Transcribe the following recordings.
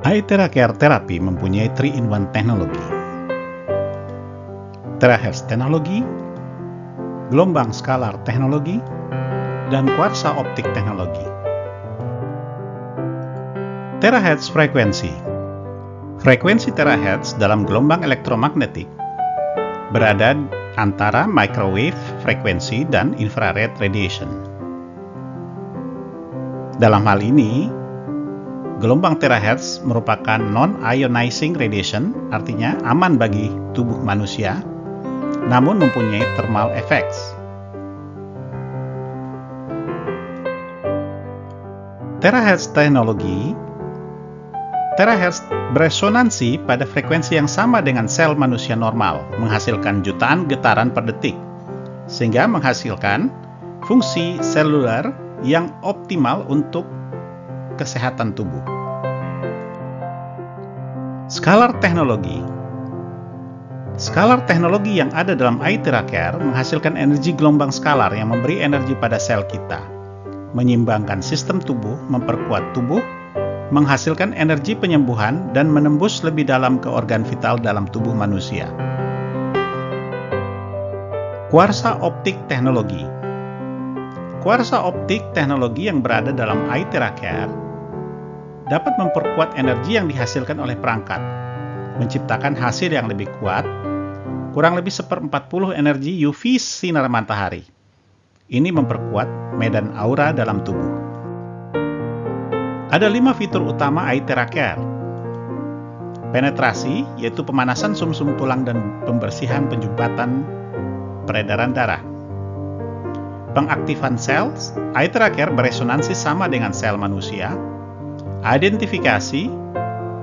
iTera Care Therapy mempunyai 3-in-1 teknologi. Terahertz teknologi, gelombang skalar teknologi, dan kuarsa optik teknologi. Terahertz frekuensi. Frekuensi terahertz dalam gelombang elektromagnetik berada antara microwave frekuensi dan infrared radiation. Dalam hal ini, gelombang terahertz merupakan non-ionizing radiation, artinya aman bagi tubuh manusia, namun mempunyai thermal effects. Terahertz teknologi. Terahertz beresonansi pada frekuensi yang sama dengan sel manusia normal, menghasilkan jutaan getaran per detik, sehingga menghasilkan fungsi seluler yang optimal untuk kesehatan tubuh. Skalar teknologi. Skalar teknologi yang ada dalam iTera Care menghasilkan energi gelombang skalar yang memberi energi pada sel kita, menyimbangkan sistem tubuh, memperkuat tubuh, menghasilkan energi penyembuhan, dan menembus lebih dalam ke organ vital dalam tubuh manusia. Kuarsa optik teknologi. Kuarsa optik teknologi yang berada dalam iTera Care dapat memperkuat energi yang dihasilkan oleh perangkat, menciptakan hasil yang lebih kuat, kurang lebih 1/40 energi UV sinar matahari. Ini memperkuat medan aura dalam tubuh. Ada 5 fitur utama iTera Care. Penetrasi, yaitu pemanasan sumsum tulang dan pembersihan penjumpatan peredaran darah. Pengaktifan sel, iTera Care beresonansi sama dengan sel manusia. Identifikasi,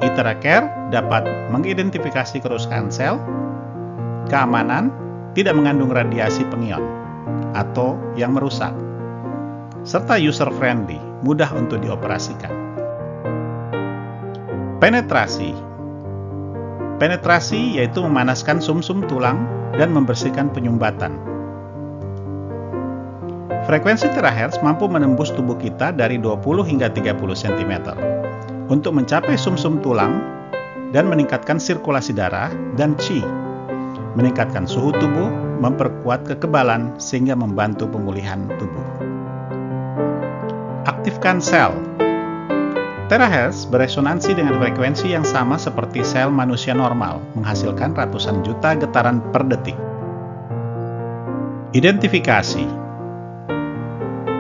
iTera Care dapat mengidentifikasi kerusakan sel. Keamanan, tidak mengandung radiasi pengion atau yang merusak. Serta user-friendly, mudah untuk dioperasikan. Penetrasi. Penetrasi yaitu memanaskan sumsum tulang dan membersihkan penyumbatan. Frekuensi terahertz mampu menembus tubuh kita dari 20 hingga 30 cm untuk mencapai sumsum tulang dan meningkatkan sirkulasi darah dan qi, meningkatkan suhu tubuh, memperkuat kekebalan sehingga membantu pemulihan tubuh. Aktifkan sel. Terahertz beresonansi dengan frekuensi yang sama seperti sel manusia normal, menghasilkan ratusan juta getaran per detik. Identifikasi.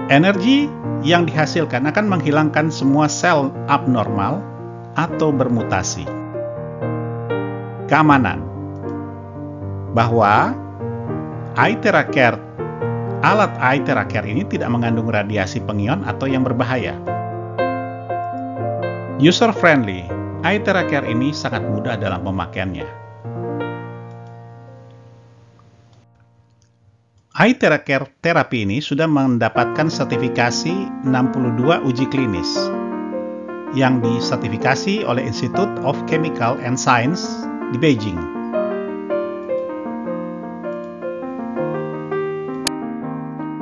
Energi yang dihasilkan akan menghilangkan semua sel abnormal atau bermutasi. Keamanan. Bahwa iTera Care, alat iTera Care ini tidak mengandung radiasi pengion atau yang berbahaya. User-friendly, iTera Care ini sangat mudah dalam pemakaiannya. iTera Care Therapy ini sudah mendapatkan sertifikasi 62 uji klinis yang disertifikasi oleh Institute of Chemical and Science di Beijing.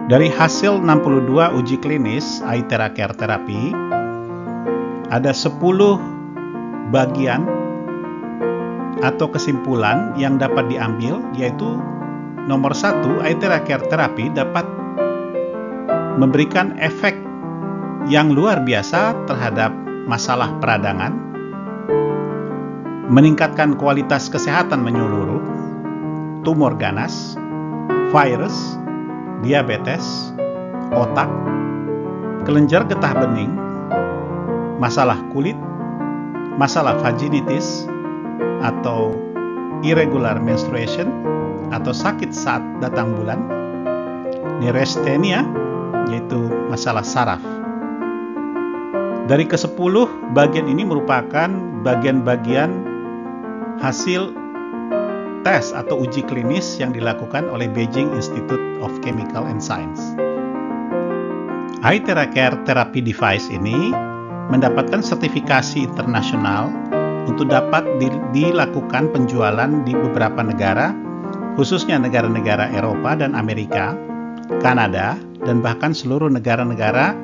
Dari hasil 62 uji klinis iTera Care Therapy, ada 10 bagian atau kesimpulan yang dapat diambil, yaitu nomor 1, iTera Care Therapy dapat memberikan efek yang luar biasa terhadap masalah peradangan, meningkatkan kualitas kesehatan menyeluruh, tumor ganas, virus, diabetes, otak, kelenjar getah bening, masalah kulit, masalah vaginitis atau irregular menstruation atau sakit saat datang bulan, neurasthenia yaitu masalah saraf. Dari ke-10 bagian ini merupakan bagian-bagian hasil tes atau uji klinis yang dilakukan oleh Beijing Institute of Chemical and Science. iTera Care Therapy Device ini mendapatkan sertifikasi internasional untuk dapat dilakukan penjualan di beberapa negara, khususnya negara-negara Eropa dan Amerika, Kanada, dan bahkan seluruh negara-negara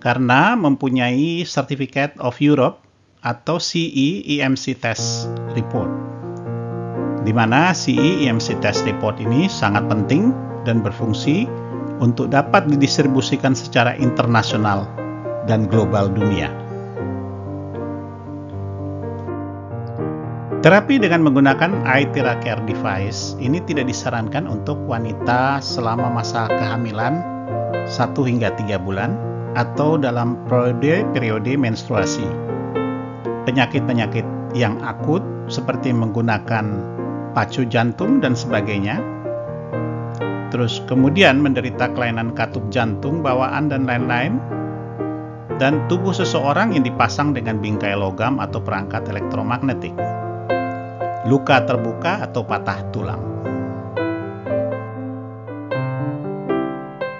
karena mempunyai Certificate of Europe atau CE-EMC Test Report, di mana CE-EMC Test Report ini sangat penting dan berfungsi untuk dapat didistribusikan secara internasional dan global dunia. Terapi dengan menggunakan iTheraCare device ini tidak disarankan untuk wanita selama masa kehamilan 1 hingga 3 bulan atau dalam periode menstruasi. Penyakit-penyakit yang akut seperti menggunakan pacu jantung dan sebagainya. Terus kemudian menderita kelainan katup jantung, bawaan dan lain-lain. Dan tubuh seseorang yang dipasang dengan bingkai logam atau perangkat elektromagnetik. Luka terbuka atau patah tulang.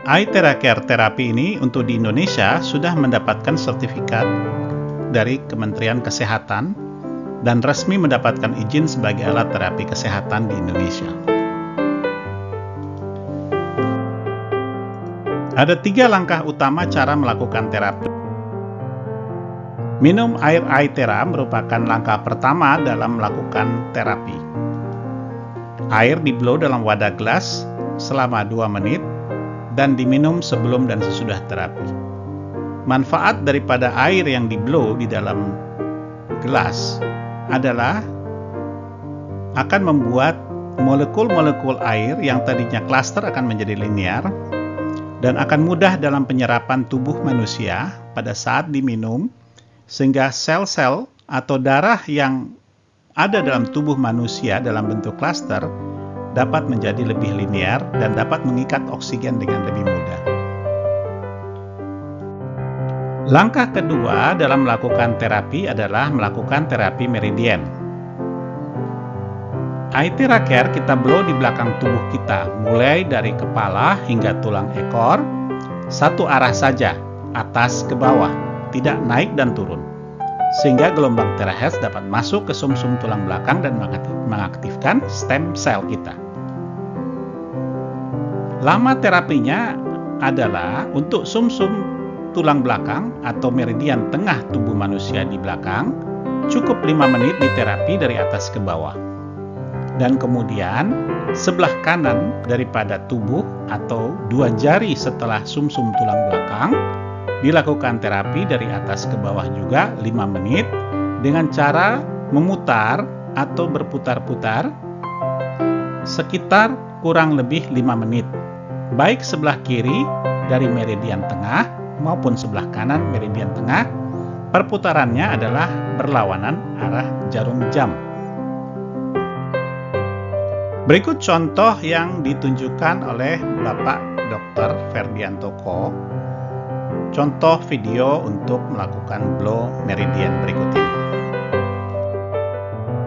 iTheraCare terapi ini untuk di Indonesia sudah mendapatkan sertifikat dari Kementerian Kesehatan dan resmi mendapatkan izin sebagai alat terapi kesehatan di Indonesia. Ada 3 langkah utama cara melakukan terapi. Minum air iThera merupakan langkah pertama dalam melakukan terapi. Air di-blow dalam wadah gelas selama 2 menit dan diminum sebelum dan sesudah terapi. Manfaat daripada air yang di-blow di dalam gelas adalah akan membuat molekul-molekul air yang tadinya klaster akan menjadi linear dan akan mudah dalam penyerapan tubuh manusia pada saat diminum, sehingga sel-sel atau darah yang ada dalam tubuh manusia dalam bentuk klaster dapat menjadi lebih linear dan dapat mengikat oksigen dengan lebih mudah. Langkah kedua dalam melakukan terapi adalah melakukan terapi meridian. iTheraCare kita blow di belakang tubuh kita, mulai dari kepala hingga tulang ekor, satu arah saja, atas ke bawah, tidak naik dan turun. Sehingga gelombang terahertz dapat masuk ke sumsum tulang belakang dan mengaktifkan stem cell kita. Lama terapinya adalah untuk sumsum tulang belakang atau meridian tengah tubuh manusia di belakang, cukup 5 menit diterapi dari atas ke bawah. Dan kemudian sebelah kanan daripada tubuh atau 2 jari setelah sumsum tulang belakang dilakukan terapi dari atas ke bawah juga 5 menit dengan cara memutar atau berputar-putar sekitar kurang lebih 5 menit. Baik sebelah kiri dari meridian tengah maupun sebelah kanan meridian tengah, perputarannya adalah berlawanan arah jarum jam. Berikut contoh yang ditunjukkan oleh Bapak Dr. Ferdianto Ko, contoh video untuk melakukan blow meridian berikut ini.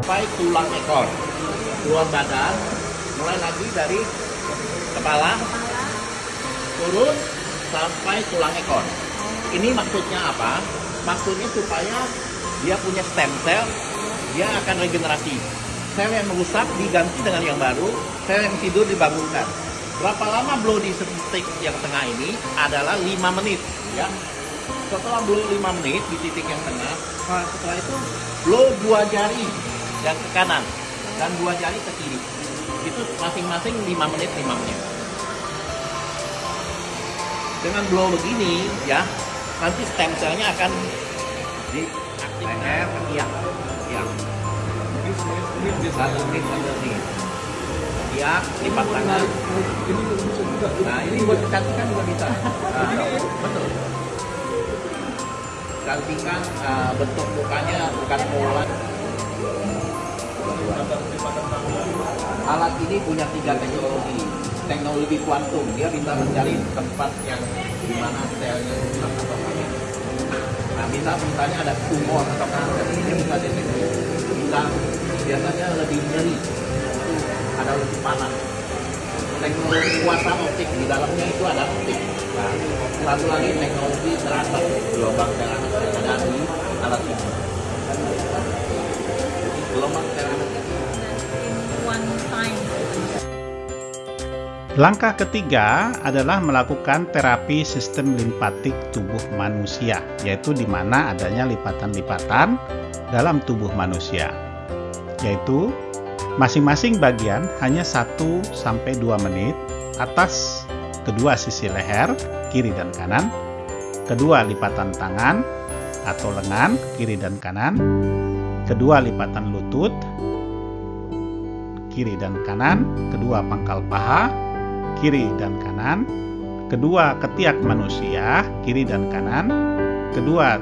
Sampai tulang ekor, keluar badan, mulai lagi dari kepala, turun sampai tulang ekor. Ini maksudnya apa? Maksudnya supaya dia punya stem cell, dia akan regenerasi. Sel yang merusak diganti dengan yang baru, sel yang tidur dibangunkan. Berapa lama blow di titik yang tengah ini? Adalah 5 menit. Ya. Setelah blow 5 menit di titik yang tengah, setelah itu blow 2 jari yang ke kanan dan 2 jari ke kiri. Itu masing-masing 5 menit, 5 menit. Dengan blow begini, ya, nanti stem cell-nya akan diaktifkan. Iya. Satu menit. Iya, lipat tangan. Nah, ini buat kecantikan juga bisa. Betul. Cantikan bentuk mukanya bukan molar. Alat ini punya 3 teknologi. Teknologi kuantum, dia bisa mencari tempat yang dimana selnya rusak atau sakit. Nah, misalnya ada tumor atau kanker, dia bisa deteksi. Biasanya lebih nyeri, ada lebih panas. Teknologi kuasa optik, di dalamnya itu ada optik. Nah, satu lagi teknologi teratas gelombang terakhir ada di alat ini. Gelombang terakhir. Langkah ketiga adalah melakukan terapi sistem limfatik tubuh manusia, yaitu di mana adanya lipatan-lipatan dalam tubuh manusia, yaitu masing-masing bagian hanya 1-2 menit atas kedua sisi leher, kiri dan kanan, kedua lipatan tangan atau lengan, kiri dan kanan, kedua lipatan lutut, kiri dan kanan, kedua pangkal paha, kiri dan kanan, kedua ketiak manusia, kiri dan kanan, kedua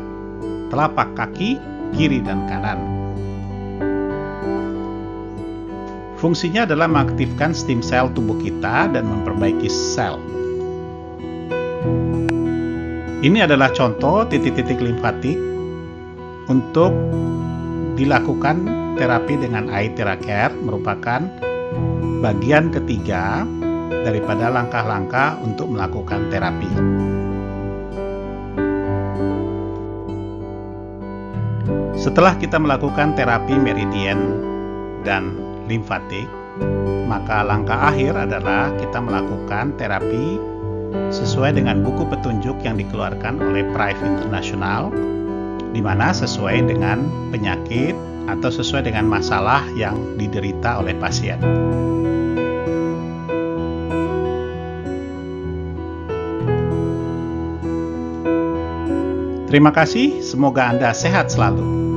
telapak kaki, kiri dan kanan. Fungsinya adalah mengaktifkan stem sel tubuh kita dan memperbaiki sel. Ini adalah contoh titik-titik limfatik untuk dilakukan terapi dengan IT TheraCare, merupakan bagian ketiga daripada langkah-langkah untuk melakukan terapi. Setelah kita melakukan terapi meridian dan limfatik, maka langkah akhir adalah kita melakukan terapi sesuai dengan buku petunjuk yang dikeluarkan oleh Prive International, di mana sesuai dengan penyakit atau sesuai dengan masalah yang diderita oleh pasien. Terima kasih, semoga Anda sehat selalu.